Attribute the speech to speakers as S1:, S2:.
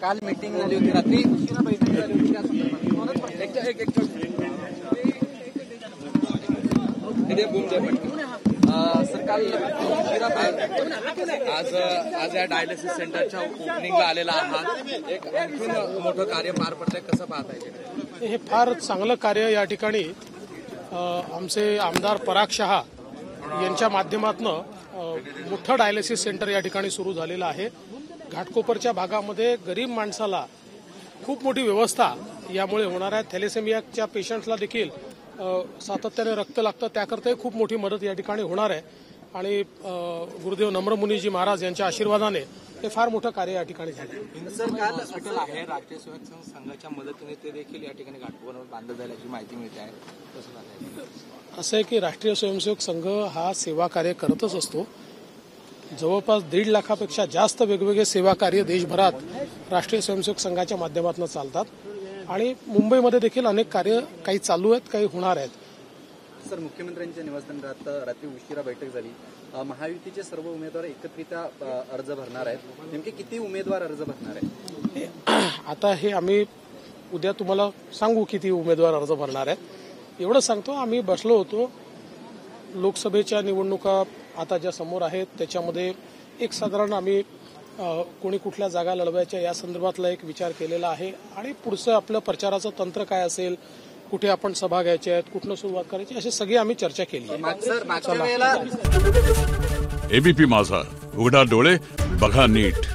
S1: काल मीटिंग झाली होती, रात्री बैठक झाली होती, त्या सर काल आज या डायलिसिस सेंटरच्या ओपनिंगला आलेला आहात, एक आणखी मोठं कार्य पार पडतंय, कसं पाहताय?
S2: हे फार चांगलं कार्य या ठिकाणी आमचे आमदार पराग शहा यांच्या माध्यमातून मोठं डायलिसिस सेंटर या ठिकाणी सुरू झालेलं आहे। घाटकोपरच्या भागामध्ये गरीब माणसाला खूप मोठी व्यवस्था यामुळे होणार आहे। थॅलेसेमियाच्या पेशंट्सला देखील सातत्याने रक्त लागतं, त्याकरताही खूप मोठी मदत या ठिकाणी होणार आहे आणि गुरुदेव नम्रमुनीजी महाराज यांच्या आशीर्वादाने हे फार मोठं कार्य या ठिकाणी झालं।
S1: सर काल हॉस्पिटल आहे, राष्ट्रीय स्वयंसेवक संघाच्या मदतीने ते देखील या ठिकाणी घाटकोपरवर बांधलं झाल्याची माहिती मिळते आहे, कसं झालं?
S2: असं आहे की राष्ट्रीय स्वयंसेवक संघ हा सेवा कार्य करतच असतो। जवळपास 1.5 लाखापेक्षा जास्त वेगवेगळे सेवा कार्य देशभरात राष्ट्रीय स्वयंसेवक संघाच्या माध्यमातून चालतात आणि मुंबईमध्ये देखील अनेक कार्य काही चालू आहेत, काही होणार आहेत।
S1: सर मुख्यमंत्र्यांच्या निवासस्थानात रात्री उशिरा बैठक झाली, महायुतीचे सर्व उमेदवार एकत्रितरित्या अर्ज भरणार आहेत, नेमके किती उमेदवार अर्ज भरणार आहेत?
S2: आता हे आम्ही उद्या तुम्हाला सांगू किती उमेदवार अर्ज भरणार आहेत। एवढं सांगतो, आम्ही बसलो होतो, लोकसभेच्या निवडणुका आता ज्या समोर आहेत त्याच्यामध्ये एक साधारण आम्ही कोणी कुठल्या जागा लढवायच्या या संदर्भातला एक विचार केलेला आहे आणि पुढचं आपलं प्रचाराचं तंत्र काय असेल, कुठे आपण सभा घ्यायच्या आहेत, कुठनं सुरुवात करायची, अशी सगळी आम्ही चर्चा केली आहे।
S3: एबीपी माझा, उघडा डोळे बघा नीट।